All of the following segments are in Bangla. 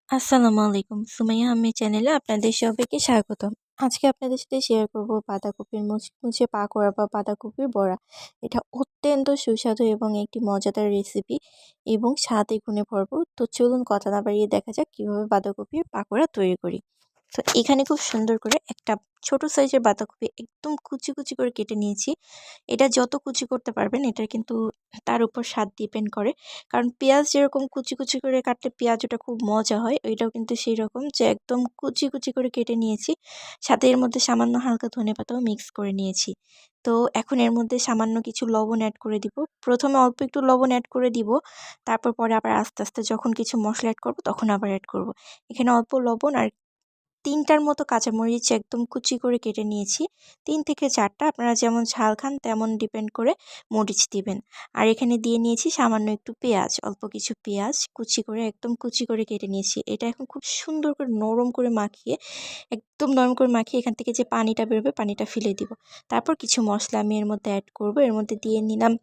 আসসালামু আলাইকুম। সুমাইয়া আহমেদ চ্যানেলে আপনাদের সবাইকে স্বাগতম। আজকে আপনাদের সাথে শেয়ার করব বাঁধাকপির মুচমুচে পাকোড়া বা বাঁধাকপির বড়া। এটা অত্যন্ত সুস্বাদু এবং একটি মজাদার রেসিপি এবং স্বাদে গুণে ভরপুর। তো চলুন কথা না বাড়িয়ে দেখা যাক কীভাবে বাঁধাকপির পাকোড়া তৈরি করি। তো এখানে খুব সুন্দর করে একটা ছোট সাইজের বাঁধাকপি একদম কুচি কুচি করে কেটে নিয়েছি। এটা যত কুচি করতে পারবেন এটার কিন্তু তার উপর স্বাদ ডিপেন্ড করে। কারণ পেঁয়াজ যেরকম কুচি কুচি করে কাটলে পেঁয়াজ ওটা খুব মজা হয়, এটাও কিন্তু সেই রকম যে একদম কুচি কুচি করে কেটে নিয়েছি। সাথে এর মধ্যে সামান্য হালকা ধনেপাতাও মিক্স করে নিয়েছি। তো এখন এর মধ্যে সামান্য কিছু লবণ অ্যাড করে দিব। প্রথমে অল্প একটু লবণ অ্যাড করে দিব, তারপর পরে আবার আস্তে আস্তে যখন কিছু মশলা অ্যাড করব তখন আবার অ্যাড করব। এখানে অল্প লবণ আর ৩ টার মতো কাঁচামরিচ একদম কুচি করে কেটে নিয়েছি। ৩ থেকে ৪ টা, আপনারা যেমন ঝাল খান তেমন ডিপেন্ড করে মরিচ দিবেন। আর এখানে দিয়ে নিয়েছি সামান্য একটু পেঁয়াজ, অল্প কিছু পেঁয়াজ কুচি করে একদম কুচি করে কেটে নিয়েছি। এটা এখন খুব সুন্দর করে নরম করে মাখিয়ে, একদম নরম করে মাখিয়ে এখান থেকে যে পানিটা বেরোবে পানিটা ফেলে দিব। তারপর কিছু মশলা আমি এর মধ্যে অ্যাড করব। এর মধ্যে দিয়ে নিলাম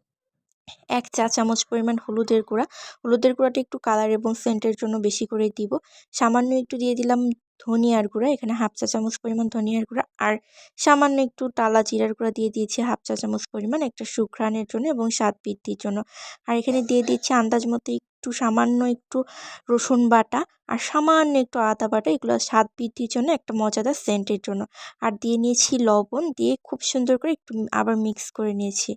১ চা চামচ পরিমাণ হলুদের গুঁড়া। হলুদের গুঁড়াটা একটু কালার এবং সেন্টের জন্য বেশি করে দিব। সামান্য একটু দিয়ে দিলাম ধনিয়ার গুঁড়া, এখানে 1/2 চা চামচ পরিমাণ ধনিয়ার গুঁড়া। আর সামান্য একটু টালা জিরার গুঁড়া দিয়ে দিয়েছি 1/2 চা চামচ পরিমাণ, একটা সুঘ্রাণের জন্য এবং স্বাদ বৃদ্ধির জন্য। আর এখানে দিয়ে দিচ্ছি আন্দাজ মতো একটু সামান্য একটু রসুন বাটা আর সামান্য একটু আদা বাটা, এগুলো স্বাদ বৃদ্ধির জন্য, একটা মজাদার সেন্টের জন্য। আর দিয়ে নিয়েছি লবণ, দিয়ে খুব সুন্দর করে একটু আবার মিক্স করে নিয়েছি।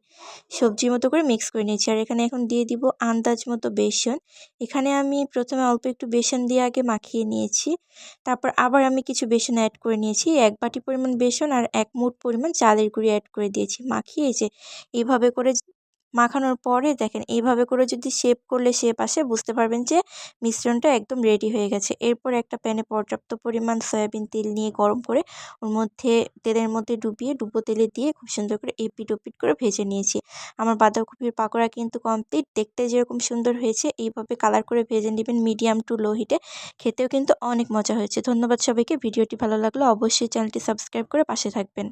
সবজির মতো করে মিক্স করে নিয়েছি। আর এখানে এখন দিয়ে দিব আন্দাজ মতো বেসন। এখানে আমি প্রথমে অল্প একটু বেসন দিয়ে আগে মাখিয়ে নিয়েছি। তারপর আবার আমি কিছু বেসন অ্যাড করে নিয়েছি। ১ বাটি পরিমাণ বেসন আর ১ মুঠ পরিমাণ চালের গুঁড়ি অ্যাড করে দিয়েছি। মাখিয়ে এই যে এভাবে করে মাখানোর পরে দেখেন এইভাবে করে যদি শেপ করলে শেপ আসে, বুঝতে পারবেন যে মিশ্রণটা একদম রেডি হয়ে গেছে। এরপর একটা প্যানে পর্যাপ্ত পরিমাণ সয়াবিন তেল নিয়ে গরম করে ওর মধ্যে তেলের মধ্যে ডুবো তেলে দিয়ে খুব সুন্দর করে এপিট ওপিট করে ভেজে নিয়েছি। আমার বাঁধাকপির পাকোড়া কিন্তু কমপ্লিট। দেখতে যেরকম সুন্দর হয়েছে এইভাবে কালার করে ভেজে নেবেন মিডিয়াম টু লো হিটে। খেতেও কিন্তু অনেক মজা হয়েছে। ধন্যবাদ সবাইকে। ভিডিওটি ভালো লাগলে অবশ্যই চ্যানেলটি সাবস্ক্রাইব করে পাশে থাকবেন।